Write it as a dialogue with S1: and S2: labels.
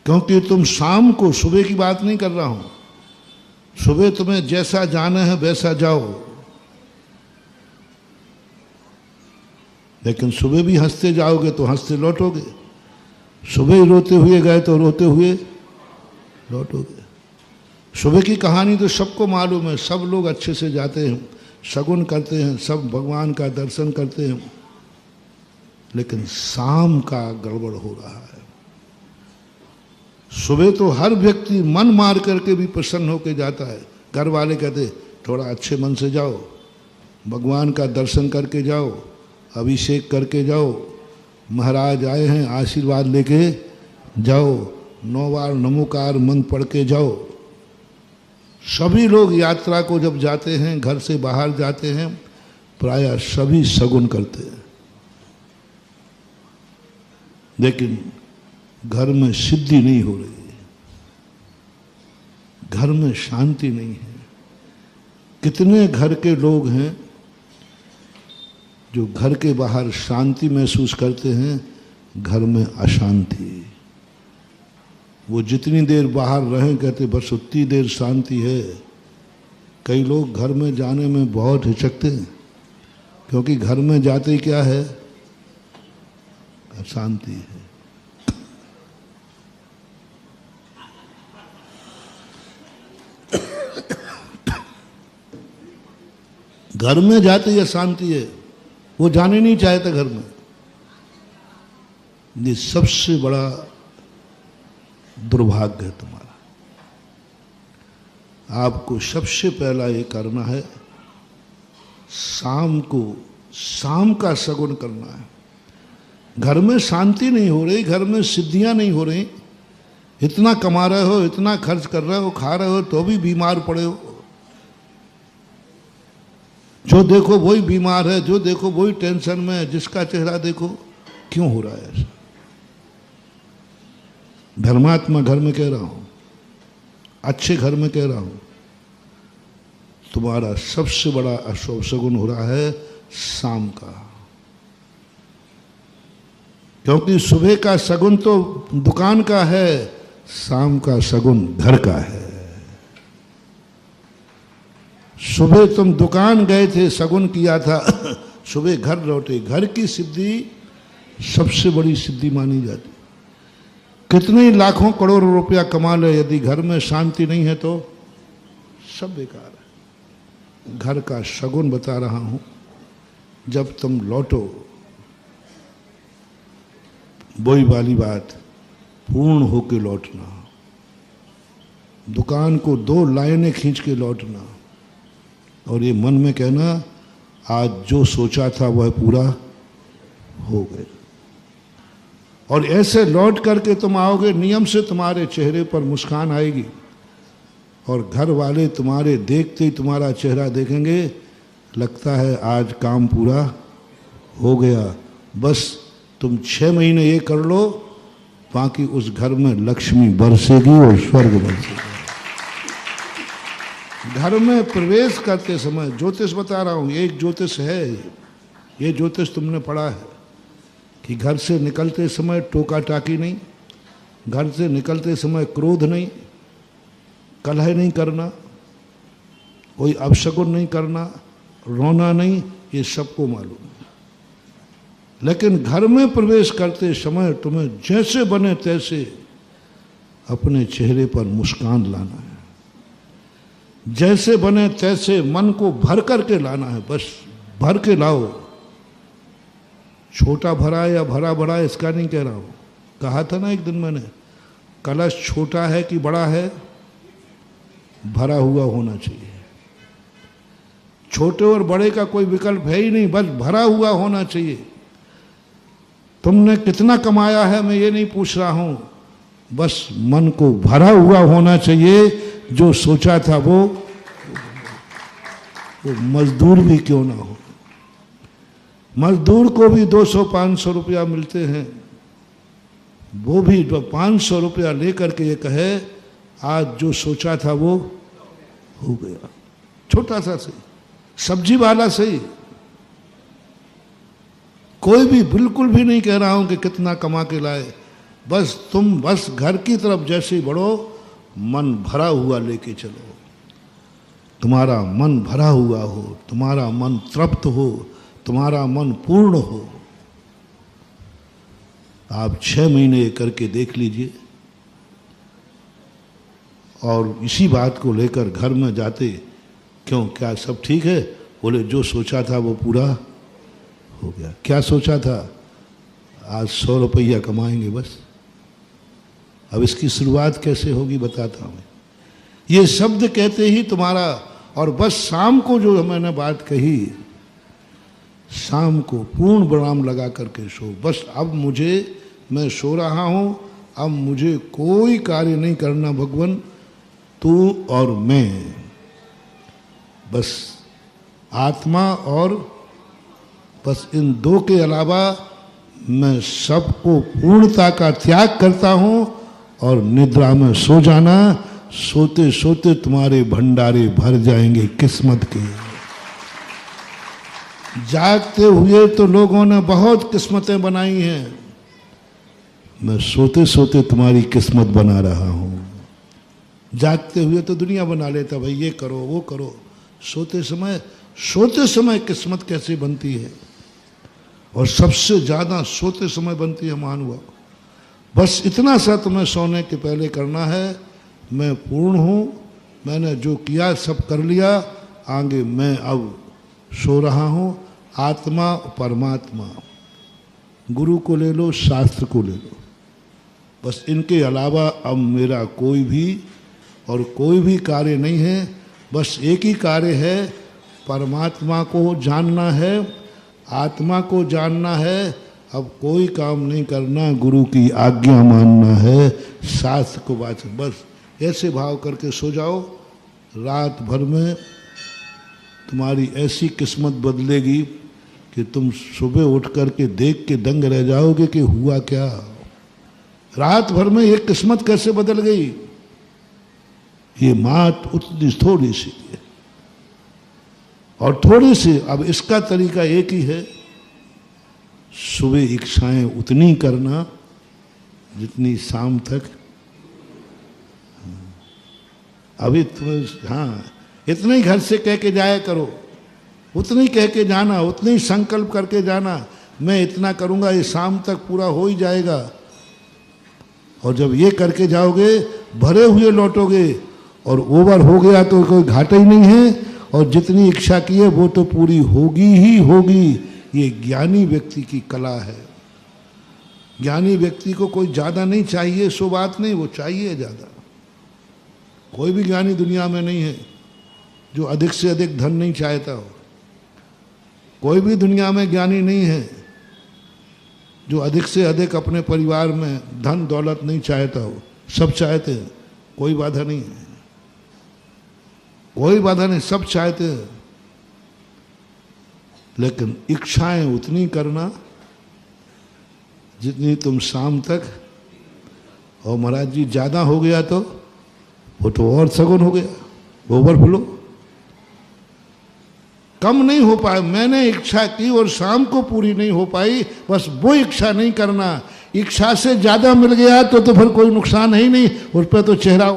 S1: क्योंकि तुम शाम को, सुबह की बात नहीं कर रहा हूं, सुबह तुम्हें जैसा जाना है वैसा जाओ, लेकिन सुबह भी हंसते जाओगे तो हंसते लौटोगे, सुबह ही रोते हुए गए तो रोते हुए लौटोगे। सुबह की कहानी तो सबको मालूम है, सब लोग अच्छे से जाते हैं, शगुन करते हैं, सब भगवान का दर्शन करते हैं, लेकिन शाम का गड़बड़ हो रहा है। सुबह तो हर व्यक्ति मन मार करके भी प्रसन्न होकर जाता है, घर वाले कहते थोड़ा अच्छे मन से जाओ, भगवान का दर्शन करके जाओ, अभिषेक करके जाओ, महाराज आए हैं आशीर्वाद लेके जाओ, 9 बार नमोकार मंत्र पढ़ के जाओ। सभी लोग यात्रा को जब जाते हैं, घर से बाहर जाते हैं, प्रायः सभी शगुन करते हैं, लेकिन घर में सिद्धि नहीं हो रही है, घर में शांति नहीं है। कितने घर के लोग हैं जो घर के बाहर शांति महसूस करते हैं, घर में अशांति। वो जितनी देर बाहर रहें कहते बस उतनी देर शांति है। कई लोग घर में जाने में बहुत हिचकते हैं, क्योंकि घर में जाते ही क्या है, अशांति है। घर में जाते ही अशांति है, वो जाने नहीं चाहता घर में। ये सबसे बड़ा दुर्भाग्य है तुम्हारा। आपको सबसे पहला ये करना है, शाम को, शाम का शगुन करना है। घर में शांति नहीं हो रही, घर में सिद्धियां नहीं हो रही, इतना कमा रहे हो, इतना खर्च कर रहे हो, खा रहे हो, तो भी बीमार पड़े हो। जो देखो वही बीमार है, जो देखो वही टेंशन में है, जिसका चेहरा देखो। क्यों हो रहा है ऐसा? धर्मात्मा घर में कह रहा हूं, अच्छे घर में कह रहा हूं, तुम्हारा सबसे बड़ा अशुभ शगुन हो रहा है शाम का। क्योंकि सुबह का शगुन तो दुकान का है, शाम का शगुन घर का है। सुबह तुम दुकान गए थे, शगुन किया था, सुबह घर लौटे। घर की सिद्धि सबसे बड़ी सिद्धि मानी जाती। कितने लाखों करोड़ों रुपया कमा ले, यदि घर में शांति नहीं है तो सब बेकार है। घर का शगुन बता रहा हूं, जब तुम लौटो, वही वाली बात, पूर्ण होके लौटना। दुकान को 2 लाइनें खींच के लौटना, और ये मन में कहना, आज जो सोचा था वह पूरा हो गया। और ऐसे लौट करके तुम आओगे, नियम से तुम्हारे चेहरे पर मुस्कान आएगी, और घर वाले तुम्हारे देखते ही तुम्हारा चेहरा देखेंगे, लगता है आज काम पूरा हो गया। बस तुम 6 महीने ये कर लो, बाकी उस घर में लक्ष्मी बरसेगी और स्वर्ग बरसेगा। घर में प्रवेश करते समय, ज्योतिष बता रहा हूँ, एक ज्योतिष है, ये ज्योतिष तुमने पढ़ा है कि घर से निकलते समय टोका टाकी नहीं, घर से निकलते समय क्रोध नहीं, कलह नहीं करना, कोई अपशगुन नहीं करना, रोना नहीं, ये सबको मालूम है। लेकिन घर में प्रवेश करते समय तुम्हें जैसे बने तैसे अपने चेहरे पर मुस्कान लाना है, जैसे बने तैसे मन को भर करके लाना है, बस भर के लाओ। छोटा भरा या भरा भरा इसका नहीं कह रहा हूँ। कहा था ना एक दिन मैंने, कलश छोटा है कि बड़ा है, भरा हुआ होना चाहिए। छोटे और बड़े का कोई विकल्प है ही नहीं, बस भरा हुआ होना चाहिए। तुमने कितना कमाया है मैं ये नहीं पूछ रहा हूँ, बस मन को भरा हुआ होना चाहिए। जो सोचा था वो मजदूर भी क्यों ना हो, मजदूर को भी 200-500 रुपया मिलते हैं, वो भी 500 रुपया लेकर के ये कहे आज जो सोचा था वो हो गया। छोटा सा सही, सब्जी वाला सही, कोई भी, बिल्कुल भी नहीं कह रहा हूं कि कितना कमा के लाए, बस तुम बस घर की तरफ जैसे ही बढ़ो, मन भरा हुआ लेके चलो। तुम्हारा मन भरा हुआ हो, तुम्हारा मन तृप्त हो, तुम्हारा मन पूर्ण हो। आप 6 महीने करके देख लीजिए, और इसी बात को लेकर घर में जाते, क्यों क्या सब ठीक है? बोले जो सोचा था वो पूरा हो गया। क्या सोचा था? आज 100 रुपया कमाएंगे बस। अब इसकी शुरुआत कैसे होगी बताता हूँ। ये शब्द कहते ही तुम्हारा, और बस शाम को जो मैंने बात कही, शाम को पूर्ण विराम लगा करके सो। बस अब मैं सो रहा हूँ, अब मुझे कोई कार्य नहीं करना भगवान, तू और मैं, बस आत्मा, और बस इन दो के अलावा मैं सबको पूर्णता का त्याग करता हूँ, और निद्रा में सो जाना। सोते सोते तुम्हारे भंडारे भर जाएंगे किस्मत के। जागते हुए तो लोगों ने बहुत किस्मतें बनाई हैं, मैं सोते सोते तुम्हारी किस्मत बना रहा हूँ। जागते हुए तो दुनिया बना लेता, भाई ये करो वो करो। सोते समय किस्मत कैसे बनती है, और सबसे ज़्यादा सोते समय बनती है महानुभाव। बस इतना सा तुम्हें सोने के पहले करना है, मैं पूर्ण हूँ, मैंने जो किया सब कर लिया, आगे मैं अब सो रहा हूँ। आत्मा परमात्मा, गुरु को ले लो, शास्त्र को ले लो, बस इनके अलावा अब मेरा कोई भी कार्य नहीं है। बस एक ही कार्य है, परमात्मा को जानना है, आत्मा को जानना है। अब कोई काम नहीं करना, गुरु की आज्ञा मानना है, शास्त्र को बात। बस ऐसे भाव करके सो जाओ। रात भर में तुम्हारी ऐसी किस्मत बदलेगी कि तुम सुबह उठ करके देख के दंग रह जाओगे कि हुआ क्या। रात भर में ये किस्मत कैसे बदल गई। ये मात उतनी थोड़ी सी है, और थोड़ी सी। अब इसका तरीका एक ही है, सुबह इच्छाएं उतनी करना जितनी शाम तक। अभी तुम इतने ही घर से कह के जाया करो, उतनी कह के जाना, उतनी संकल्प करके जाना, मैं इतना करूँगा, ये शाम तक पूरा हो ही जाएगा। और जब ये करके जाओगे भरे हुए लौटोगे, और ओवर हो गया तो कोई घाटा ही नहीं है, और जितनी इच्छा की है वो तो पूरी होगी ही होगी। ये ज्ञानी व्यक्ति की कला है। ज्ञानी व्यक्ति को कोई ज़्यादा नहीं चाहिए, सो बात नहीं, वो चाहिए ज़्यादा। कोई भी ज्ञानी दुनिया में नहीं है जो अधिक से अधिक धन नहीं चाहता हो। कोई भी दुनिया में ज्ञानी नहीं है जो अधिक से अधिक अपने परिवार में धन दौलत नहीं चाहता हो। सब चाहते हैं, कोई बाधा नहीं है, कोई बाधा नहीं, सब चाहते हैं। लेकिन इच्छाएं उतनी करना जितनी तुम शाम तक। और महाराज जी ज़्यादा हो गया तो वो तो और सगुन हो गया, ओवरफ्लो। कम नहीं हो पाया, मैंने इच्छा की और शाम को पूरी नहीं हो पाई, बस वो इच्छा नहीं करना। इच्छा से ज़्यादा मिल गया तो फिर कोई नुकसान है ही नहीं, उस पर तो चेहरा